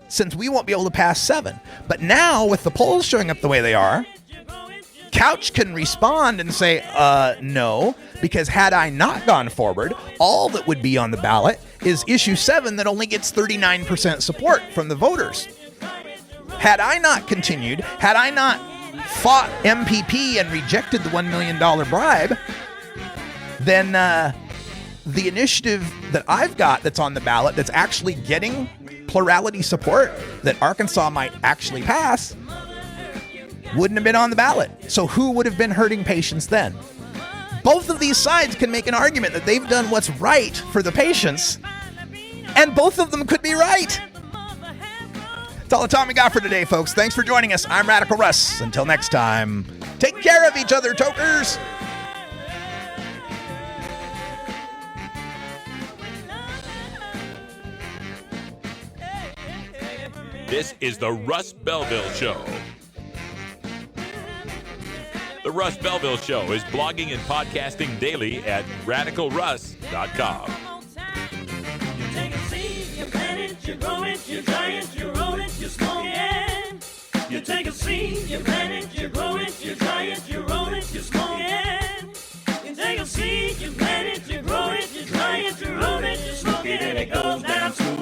since we won't be able to pass 7. But now, with the polls showing up the way they are, Couch can respond and say, no, because had I not gone forward, all that would be on the ballot is issue 7 that only gets 39% support from the voters. Had I not continued, had I not fought MPP and rejected the $1 million bribe, then the initiative that I've got that's on the ballot that's actually getting plurality support that Arkansas might actually pass wouldn't have been on the ballot. So who would have been hurting patients then? Both of these sides can make an argument that they've done what's right for the patients, and both of them could be right. That's all the time we got for today, folks. Thanks for joining us. I'm Radical Russ. Until next time, take care of each other, Tokers. This is the Russ Belville Show. The Russ Belville Show is blogging and podcasting daily at radicalruss.com. You take a seed, you plant it, you grow it, you dry it, you roll it, you smoke it. You take a seed, you plant it, you grow it, you dry it, you roll it, you smoke it. You take a seed, you plant it, you grow it, you dry it, you roll it, you smoke it, and it goes down smooth.